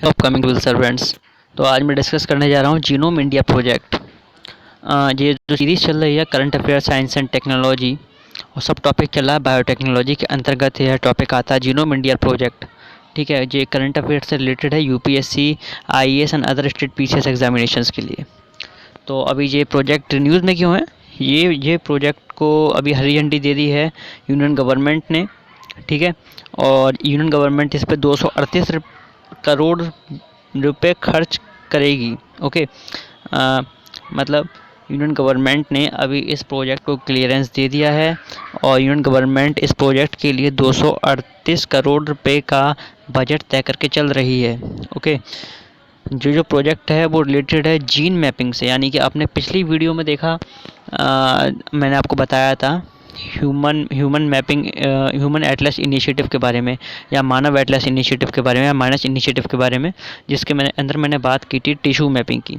Upcoming civil servants. तो आज मैं डिस्कस करने जा रहा हूँ जीनोम इंडिया प्रोजेक्ट। ये जो सीरीज़ चल रही है current affair science and technology और सब टॉपिक चल रहा है बायोटेक्नोलॉजी के अंतर्गत यह टॉपिक आता है जीनोम इंडिया प्रोजेक्ट। ठीक है, ये करंट अफेयर से रिलेटेड है UPSC, IAS and other state PCS examinations के लिए। तो अभी ये प्रोजेक्ट न्यूज़ में क्यों है? ये प्रोजेक्ट को अभी हरी झंडी दे दी है यूनियन गवर्नमेंट ने। ठीक है, और यूनियन गवर्नमेंट इस पर 238 करोड़ रुपए खर्च करेगी। ओके, मतलब यूनियन गवर्नमेंट ने अभी इस प्रोजेक्ट को क्लियरेंस दे दिया है और यूनियन गवर्नमेंट इस प्रोजेक्ट के लिए 238 करोड़ रुपए का बजट तय करके चल रही है। ओके, जो प्रोजेक्ट है वो रिलेटेड है जीन मैपिंग से, यानी कि आपने पिछली वीडियो में देखा, मैंने आपको बताया था human mapping, human Atlas initiative के बारे में, या मानव एटलस इनिशिएटिव के बारे में, या मानस इनिशिएटिव के बारे में, जिसके मैंने बात की थी टिश्यू मैपिंग की।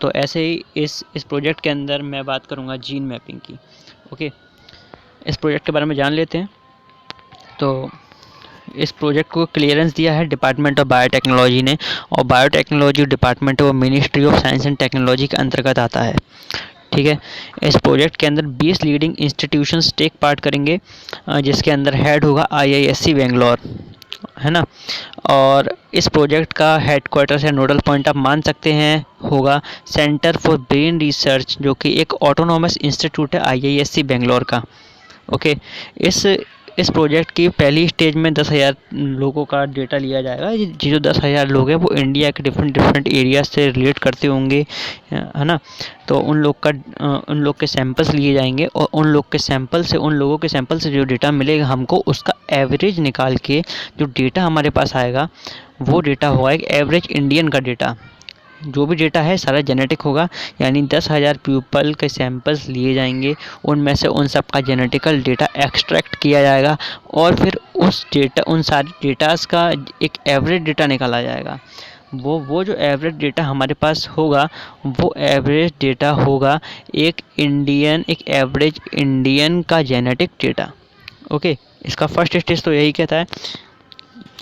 तो ऐसे ही इस प्रोजेक्ट के अंदर मैं बात करूँगा जीन मैपिंग की। ओके, इस प्रोजेक्ट के बारे में जान लेते हैं। तो इस प्रोजेक्ट को क्लियरेंस दिया है डिपार्टमेंट ऑफ बायोटेक्नोलॉजी ने, और बायोटेक्नोलॉजी डिपार्टमेंट वो ministry of science and technology के अंतर्गत आता है। ठीक है, इस प्रोजेक्ट के अंदर 20 लीडिंग इंस्टीट्यूशंस टेक पार्ट करेंगे, जिसके अंदर हेड होगा आईआईएससी बेंगलोर, है ना। और इस प्रोजेक्ट का हेडक्वार्टर्स या नोडल पॉइंट आप मान सकते हैं होगा सेंटर फॉर ब्रेन रिसर्च, जो कि एक ऑटोनॉमस इंस्टीट्यूट है आईआईएससी बेंगलोर का। ओके, इस प्रोजेक्ट की पहली स्टेज में 10,000 लोगों का डेटा लिया जाएगा। ये जो 10,000 लोग हैं वो इंडिया के डिफरेंट एरियाज से रिलेट करते होंगे, है ना। तो उन लोग के सैंपल्स लिए जाएंगे और उन लोगों के सैंपल से जो डेटा मिलेगा हमको, उसका एवरेज निकाल के जो डेटा हमारे पास आएगा वो डेटा होगा एक एवरेज इंडियन का डेटा। जो भी डेटा है सारा जेनेटिक होगा, यानी 10,000 पीपल के सैंपल्स लिए जाएंगे, उनमें से उन सब का जेनेटिकल डेटा एक्सट्रैक्ट किया जाएगा और फिर उन सारे डेटास का एक एवरेज डेटा निकाला जाएगा। वो जो एवरेज डेटा हमारे पास होगा वो एवरेज डेटा होगा एक एवरेज इंडियन का जेनेटिक डेटा। ओके, इसका फर्स्ट स्टेज तो यही कहता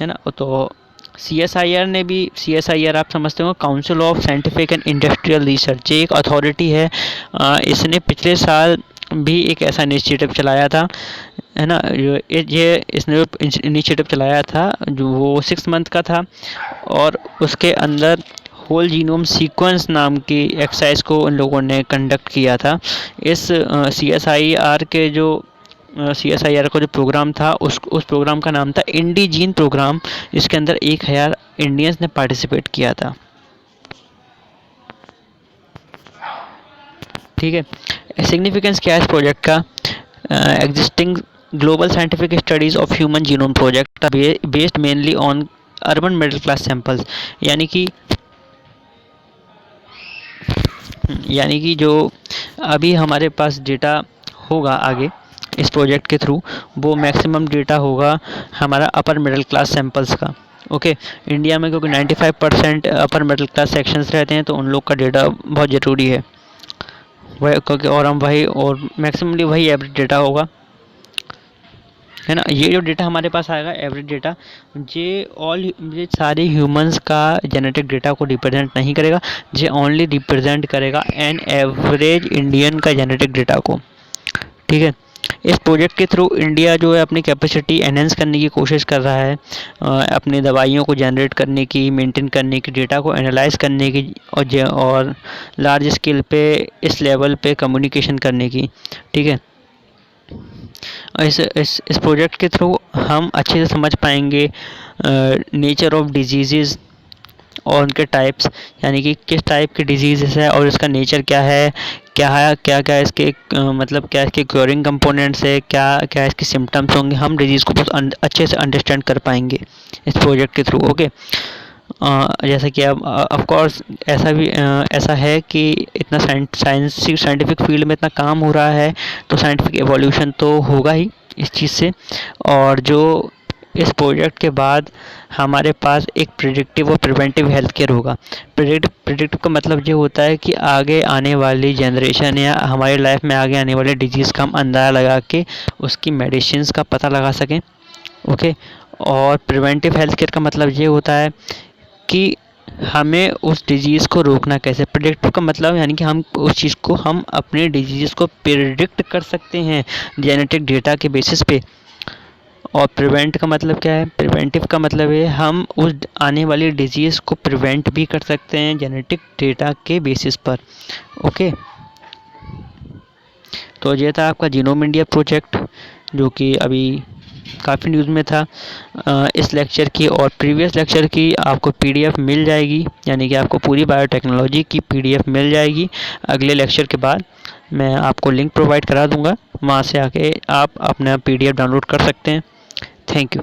है ना। तो CSIR आप समझते हो, council of scientific and industrial research, ये एक अथॉरिटी है। इसने पिछले साल भी एक ऐसा इनिशिएटिव चलाया था, है ना। इसने इनिशिएटिव चलाया था जो वो 6 मंथ का था, और उसके अंदर होल जीनोम सीक्वेंस नाम की एक्सरसाइज को उन लोगों ने कंडक्ट किया था। इस CSIR का जो प्रोग्राम था उस प्रोग्राम का नाम था इंडीजीन प्रोग्राम, जिसके अंदर 1,000 इंडियंस ने पार्टिसिपेट किया था। ठीक है, सिग्निफिकेंस क्या है इस प्रोजेक्ट का? Existing global scientific studies of human genome project based mainly on urban middle class samples, यानी कि जो अभी हमारे पास डेटा होगा आगे इस प्रोजेक्ट के थ्रू, वो मैक्सिमम डेटा होगा हमारा अपर मिडिल क्लास सैंपल्स का। ओके, इंडिया में क्योंकि 95% अपर मिडिल क्लास सेक्शंस रहते हैं, तो उन लोग का डेटा बहुत ज़रूरी है वह, क्योंकि और मैक्सिममली वही एवरेज डेटा होगा, है ना। ये जो डेटा हमारे पास आएगा एवरेज डेटा, ये सारे ह्यूमंस का जेनेटिक डेटा को रिप्रेजेंट नहीं करेगा, ये ओनली रिप्रेजेंट करेगा एन एवरेज इंडियन का जेनेटिक डेटा को। ठीक है, इस प्रोजेक्ट के थ्रू इंडिया जो है अपनी कैपेसिटी एनहेंस करने की कोशिश कर रहा है, अपनी दवाइयों को जनरेट करने की, मेंटेन करने की, डेटा को एनालाइज करने की, और लार्ज स्केल पे इस लेवल पे कम्युनिकेशन करने की। ठीक है, इस प्रोजेक्ट के थ्रू हम अच्छे से समझ पाएंगे नेचर ऑफ डिजीज़ और उनके टाइप्स, यानी कि किस टाइप की डिजीज़ है और इसका नेचर क्या है, क्या इसके मतलब क्या इसके क्योरिंग कंपोनेंट्स है, क्या इसके सिम्टम्स होंगे। हम डिजीज़ को बहुत अच्छे से अंडरस्टैंड कर पाएंगे इस प्रोजेक्ट के थ्रू। ओके, जैसा कि अब ऑफ कोर्स ऐसा है कि इतना साइंटिफिक फील्ड में इतना काम हो रहा है, तो साइंटिफिक एवोल्यूशन तो होगा ही इस चीज़ से। और जो इस प्रोजेक्ट के बाद हमारे पास एक प्रिडिक्टिव और प्रिवेंटिव हेल्थ केयर होगा। प्रिडिक्टिव का मतलब ये होता है कि आगे आने वाली जनरेशन या हमारी लाइफ में आगे आने वाले डिजीज़ का हम अंदाज़ा लगा के उसकी मेडिसिन्स का पता लगा सकें। ओके, और प्रिवेंटिव हेल्थ केयर का मतलब ये होता है कि हमें उस डिजीज़ को रोकना कैसे। प्रेडिक्टिव का मतलब यानी कि हम उस चीज़ को हम अपने डिजीज़ को प्रेडिक्ट कर सकते हैं जेनेटिक डेटा के बेसिस पे। और प्रिवेंट का मतलब क्या है? प्रिवेंटिव का मतलब है हम उस आने वाली डिजीज़ को प्रिवेंट भी कर सकते हैं जेनेटिक डेटा के बेसिस पर। ओके, तो ये था आपका जीनोम इंडिया प्रोजेक्ट, जो कि अभी काफ़ी न्यूज़ में था। इस लेक्चर की और प्रीवियस लेक्चर की आपको पीडीएफ मिल जाएगी, यानी कि आपको पूरी बायोटेक्नोलॉजी की पीडीएफ मिल जाएगी। अगले लेक्चर के बाद मैं आपको लिंक प्रोवाइड करा दूंगा, वहाँ से आके आप अपना पीडीएफ डाउनलोड कर सकते हैं। Thank you.